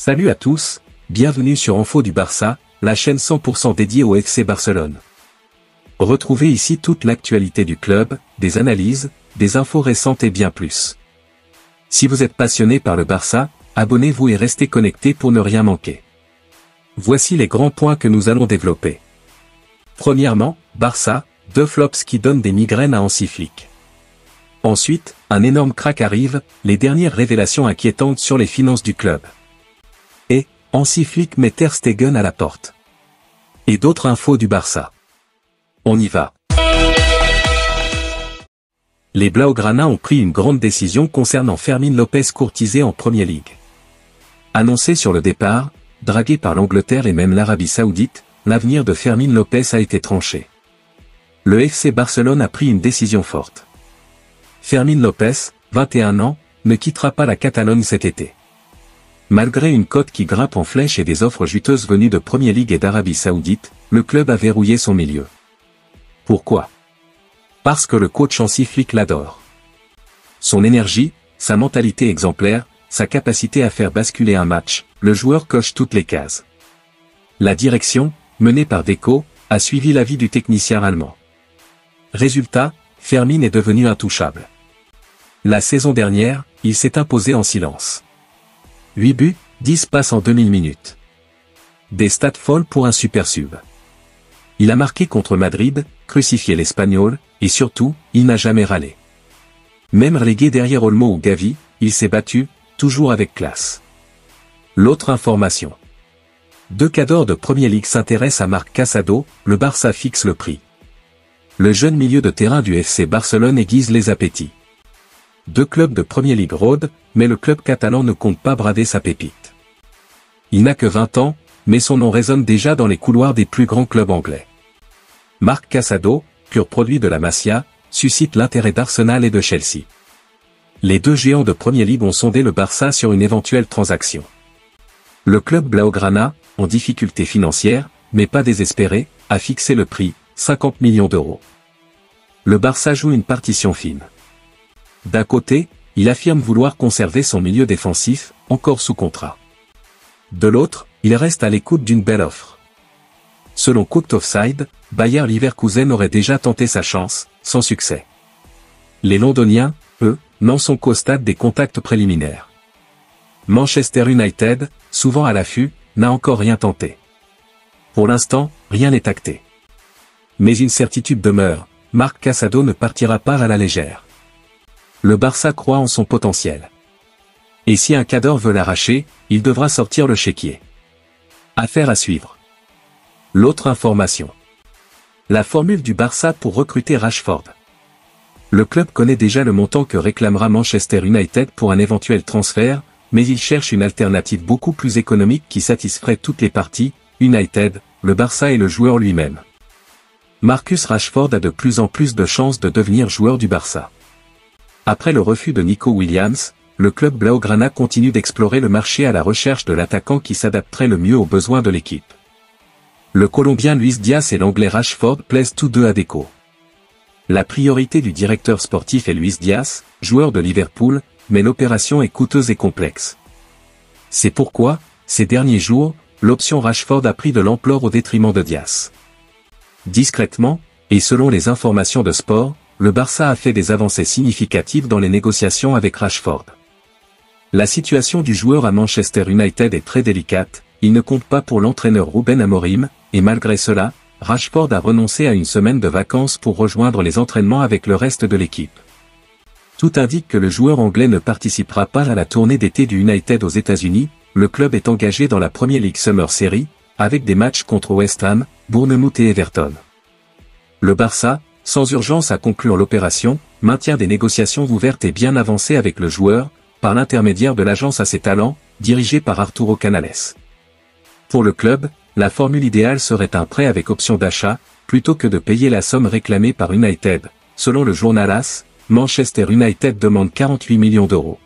Salut à tous, bienvenue sur Info du Barça, la chaîne 100% dédiée au FC Barcelone. Retrouvez ici toute l'actualité du club, des analyses, des infos récentes et bien plus. Si vous êtes passionné par le Barça, abonnez-vous et restez connectés pour ne rien manquer. Voici les grands points que nous allons développer. Premièrement, Barça, 2 flops qui donnent des migraines à Hansi Flick. Ensuite, un énorme crack arrive, les dernières révélations inquiétantes sur les finances du club. Et, Hansi Flick met Ter Stegen à la porte. Et d'autres infos du Barça. On y va. Les Blaugrana ont pris une grande décision concernant Fermín López courtisé en Premier League. Annoncé sur le départ, dragué par l'Angleterre et même l'Arabie Saoudite, l'avenir de Fermín López a été tranché. Le FC Barcelone a pris une décision forte. Fermín López, 21 ans, ne quittera pas la Catalogne cet été. Malgré une cote qui grimpe en flèche et des offres juteuses venues de Premier League et d'Arabie Saoudite, le club a verrouillé son milieu. Pourquoi? Parce que le coach Hansi Flick l'adore. Son énergie, sa mentalité exemplaire, sa capacité à faire basculer un match, le joueur coche toutes les cases. La direction, menée par Deco, a suivi l'avis du technicien allemand. Résultat, Fermín est devenu intouchable. La saison dernière, il s'est imposé en silence. 8 buts, 10 passes en 2000 minutes. Des stats folles pour un super sub. Il a marqué contre Madrid, crucifié l'Espagnol, et surtout, il n'a jamais râlé. Même relégué derrière Olmo ou Gavi, il s'est battu, toujours avec classe. L'autre information. 2 cadors de Premier League s'intéressent à Marc Casado, le Barça fixe le prix. Le jeune milieu de terrain du FC Barcelone aiguise les appétits. 2 clubs de Premier League rôdent, mais le club catalan ne compte pas brader sa pépite. Il n'a que 20 ans, mais son nom résonne déjà dans les couloirs des plus grands clubs anglais. Marc Casado, pur produit de la Masia, suscite l'intérêt d'Arsenal et de Chelsea. Les 2 géants de Premier League ont sondé le Barça sur une éventuelle transaction. Le club Blaugrana, en difficulté financière, mais pas désespéré, a fixé le prix, 50 millions d'euros. Le Barça joue une partition fine. D'un côté, il affirme vouloir conserver son milieu défensif, encore sous contrat. De l'autre, il reste à l'écoute d'une belle offre. Selon Cooked Offside, Bayer Leverkusen aurait déjà tenté sa chance, sans succès. Les Londoniens, eux, n'en sont qu'au stade des contacts préliminaires. Manchester United, souvent à l'affût, n'a encore rien tenté. Pour l'instant, rien n'est acté. Mais une certitude demeure, Marc Casado ne partira pas à la légère. Le Barça croit en son potentiel. Et si un cador veut l'arracher, il devra sortir le chéquier. Affaire à suivre. L'autre information. La formule du Barça pour recruter Rashford. Le club connaît déjà le montant que réclamera Manchester United pour un éventuel transfert, mais il cherche une alternative beaucoup plus économique qui satisferait toutes les parties, United, le Barça et le joueur lui-même. Marcus Rashford a de plus en plus de chances de devenir joueur du Barça. Après le refus de Nico Williams, le club Blaugrana continue d'explorer le marché à la recherche de l'attaquant qui s'adapterait le mieux aux besoins de l'équipe. Le Colombien Luis Diaz et l'Anglais Rashford plaisent tous deux à Deco. La priorité du directeur sportif est Luis Diaz, joueur de Liverpool, mais l'opération est coûteuse et complexe. C'est pourquoi, ces derniers jours, l'option Rashford a pris de l'ampleur au détriment de Diaz. Discrètement, et selon les informations de Sport, le Barça a fait des avancées significatives dans les négociations avec Rashford. La situation du joueur à Manchester United est très délicate, il ne compte pas pour l'entraîneur Ruben Amorim, et malgré cela, Rashford a renoncé à une semaine de vacances pour rejoindre les entraînements avec le reste de l'équipe. Tout indique que le joueur anglais ne participera pas à la tournée d'été du United aux États-Unis, le club est engagé dans la Premier League Summer Series, avec des matchs contre West Ham, Bournemouth et Everton. Le Barça, sans urgence à conclure l'opération, maintient des négociations ouvertes et bien avancées avec le joueur, par l'intermédiaire de l'agence à ses talents, dirigée par Arturo Canales. Pour le club, la formule idéale serait un prêt avec option d'achat, plutôt que de payer la somme réclamée par United. Selon le journal AS, Manchester United demande 48 millions d'euros.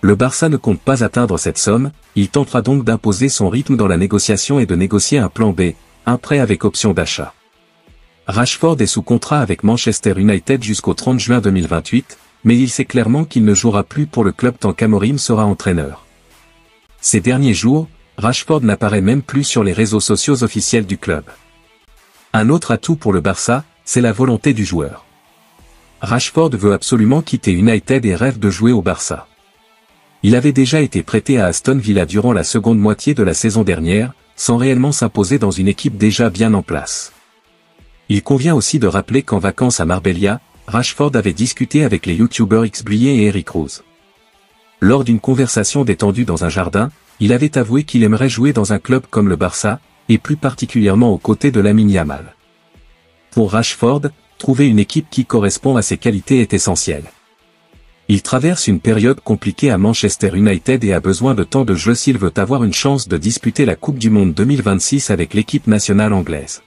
Le Barça ne compte pas atteindre cette somme, il tentera donc d'imposer son rythme dans la négociation et de négocier un plan B, un prêt avec option d'achat. Rashford est sous contrat avec Manchester United jusqu'au 30 juin 2028, mais il sait clairement qu'il ne jouera plus pour le club tant qu'Amorim sera entraîneur. Ces derniers jours, Rashford n'apparaît même plus sur les réseaux sociaux officiels du club. Un autre atout pour le Barça, c'est la volonté du joueur. Rashford veut absolument quitter United et rêve de jouer au Barça. Il avait déjà été prêté à Aston Villa durant la seconde moitié de la saison dernière, sans réellement s'imposer dans une équipe déjà bien en place. Il convient aussi de rappeler qu'en vacances à Marbella, Rashford avait discuté avec les youtubeurs Xblier et Eric Rose. Lors d'une conversation détendue dans un jardin, il avait avoué qu'il aimerait jouer dans un club comme le Barça, et plus particulièrement aux côtés de Lamine Yamal. Pour Rashford, trouver une équipe qui correspond à ses qualités est essentiel. Il traverse une période compliquée à Manchester United et a besoin de temps de jeu s'il veut avoir une chance de disputer la Coupe du Monde 2026 avec l'équipe nationale anglaise.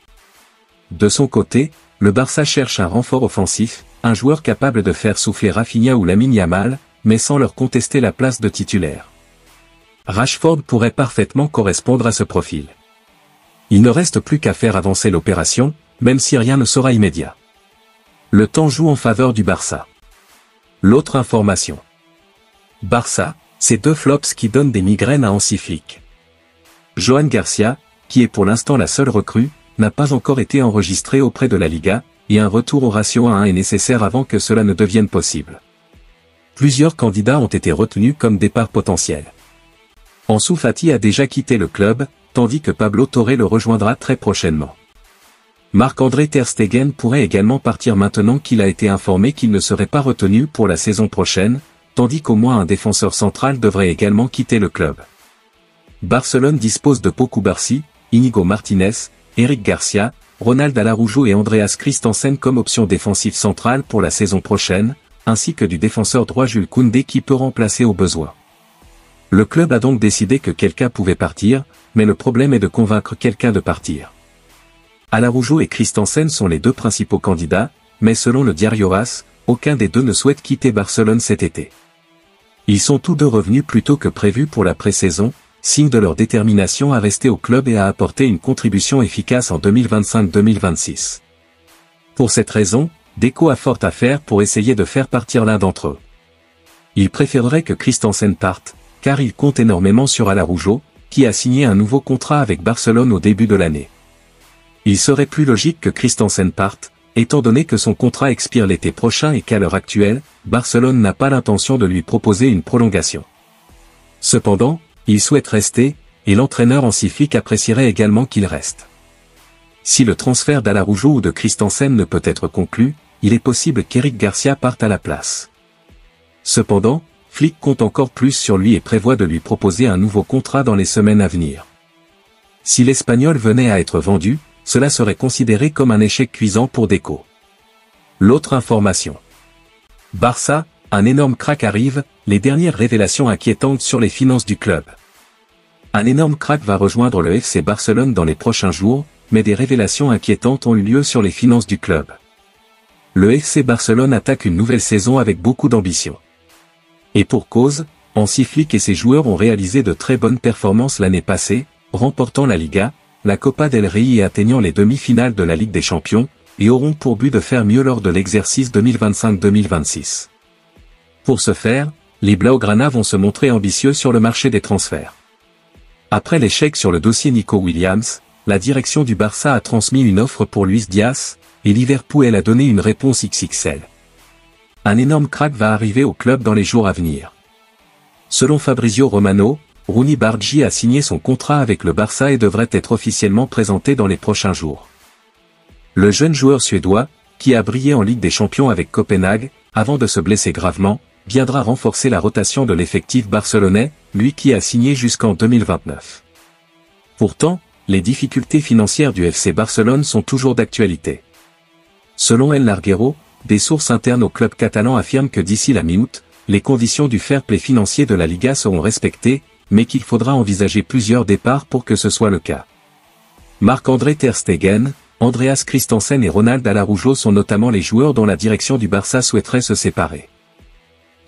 De son côté, le Barça cherche un renfort offensif, un joueur capable de faire souffler Rafinha ou Lamine Yamal, mais sans leur contester la place de titulaire. Rashford pourrait parfaitement correspondre à ce profil. Il ne reste plus qu'à faire avancer l'opération, même si rien ne sera immédiat. Le temps joue en faveur du Barça. L'autre information. Barça, c'est 2 flops qui donnent des migraines à Hansi Flick. Johan Garcia, qui est pour l'instant la seule recrue, n'a pas encore été enregistré auprès de la Liga, et un retour au ratio 1 est nécessaire avant que cela ne devienne possible. Plusieurs candidats ont été retenus comme départ potentiel. Ansu Fati a déjà quitté le club, tandis que Pablo Torre le rejoindra très prochainement. Marc-André Ter Stegen pourrait également partir maintenant qu'il a été informé qu'il ne serait pas retenu pour la saison prochaine, tandis qu'au moins un défenseur central devrait également quitter le club. Barcelone dispose de Pau Cubarsí, Íñigo Martínez, Eric Garcia, Ronald Araujo et Andreas Christensen comme option défensive centrale pour la saison prochaine, ainsi que du défenseur droit Jules Koundé qui peut remplacer au besoin. Le club a donc décidé que quelqu'un pouvait partir, mais le problème est de convaincre quelqu'un de partir. Araujo et Christensen sont les 2 principaux candidats, mais selon le Diario AS, aucun des 2 ne souhaite quitter Barcelone cet été. Ils sont tous 2 revenus plus tôt que prévu pour la pré-saison, signe de leur détermination à rester au club et à apporter une contribution efficace en 2025-2026. Pour cette raison, Deco a fort à faire pour essayer de faire partir l'un d'entre eux. Il préférerait que Christensen parte, car il compte énormément sur Araujo, qui a signé un nouveau contrat avec Barcelone au début de l'année. Il serait plus logique que Christensen parte, étant donné que son contrat expire l'été prochain et qu'à l'heure actuelle, Barcelone n'a pas l'intention de lui proposer une prolongation. Cependant, il souhaite rester, et l'entraîneur Hansi Flick apprécierait également qu'il reste. Si le transfert d'Araujo ou de Christensen ne peut être conclu, il est possible qu'Eric Garcia parte à la place. Cependant, Flick compte encore plus sur lui et prévoit de lui proposer un nouveau contrat dans les semaines à venir. Si l'Espagnol venait à être vendu, cela serait considéré comme un échec cuisant pour Deco. L'autre information. Barça, un énorme crack arrive, les dernières révélations inquiétantes sur les finances du club. Un énorme crack va rejoindre le FC Barcelone dans les prochains jours, mais des révélations inquiétantes ont eu lieu sur les finances du club. Le FC Barcelone attaque une nouvelle saison avec beaucoup d'ambition. Et pour cause, Hansi Flick et ses joueurs ont réalisé de très bonnes performances l'année passée, remportant la Liga, la Copa del Rey et atteignant les demi-finales de la Ligue des Champions, et auront pour but de faire mieux lors de l'exercice 2025-2026. Pour ce faire, les Blaugrana vont se montrer ambitieux sur le marché des transferts. Après l'échec sur le dossier Nico Williams, la direction du Barça a transmis une offre pour Luis Diaz, et Liverpool a donné une réponse XXL. Un énorme crack va arriver au club dans les jours à venir. Selon Fabrizio Romano, Rooney Bargi a signé son contrat avec le Barça et devrait être officiellement présenté dans les prochains jours. Le jeune joueur suédois, qui a brillé en Ligue des Champions avec Copenhague, avant de se blesser gravement, viendra renforcer la rotation de l'effectif barcelonais, lui qui a signé jusqu'en 2029. Pourtant, les difficultés financières du FC Barcelone sont toujours d'actualité. Selon El Larguero, des sources internes au club catalan affirment que d'ici la mi-août, les conditions du fair play financier de la Liga seront respectées, mais qu'il faudra envisager plusieurs départs pour que ce soit le cas. Marc-André Ter Stegen, Andreas Christensen et Ronald Araujo sont notamment les joueurs dont la direction du Barça souhaiterait se séparer.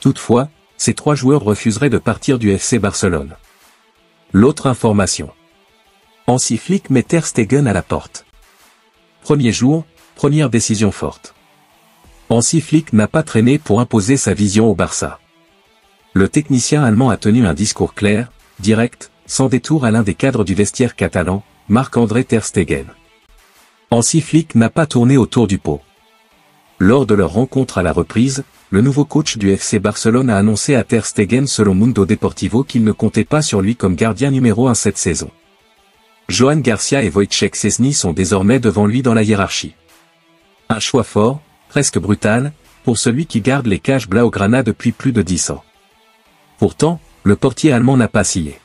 Toutefois, ces 3 joueurs refuseraient de partir du FC Barcelone. L'autre information. Hansi Flick met Ter Stegen à la porte. Premier jour, première décision forte. Hansi Flick n'a pas traîné pour imposer sa vision au Barça. Le technicien allemand a tenu un discours clair, direct, sans détour à l'un des cadres du vestiaire catalan, Marc-André ter Stegen. Hansi Flick n'a pas tourné autour du pot. Lors de leur rencontre à la reprise, le nouveau coach du FC Barcelone a annoncé à ter Stegen selon Mundo Deportivo qu'il ne comptait pas sur lui comme gardien numéro 1 cette saison. Johan Garcia et Wojciech Szczesny sont désormais devant lui dans la hiérarchie. Un choix fort, presque brutal, pour celui qui garde les cages blaugrana depuis plus de 10 ans. Pourtant, le portier allemand n'a pas scié.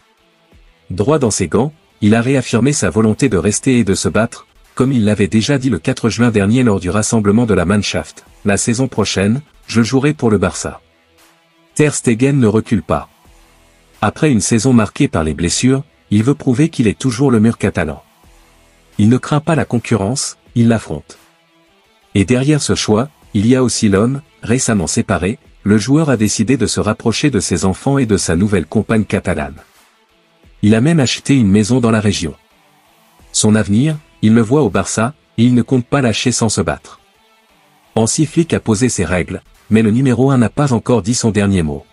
Droit dans ses gants, il a réaffirmé sa volonté de rester et de se battre, comme il l'avait déjà dit le 4 juin dernier lors du rassemblement de la Mannschaft. La saison prochaine, je jouerai pour le Barça. Ter Stegen ne recule pas. Après une saison marquée par les blessures, il veut prouver qu'il est toujours le mur catalan. Il ne craint pas la concurrence, il l'affronte. Et derrière ce choix, il y a aussi l'homme, récemment séparé, le joueur a décidé de se rapprocher de ses enfants et de sa nouvelle compagne catalane. Il a même acheté une maison dans la région. Son avenir, il le voit au Barça, et il ne compte pas lâcher sans se battre. Hansi Flick a posé ses règles, mais le numéro 1 n'a pas encore dit son dernier mot.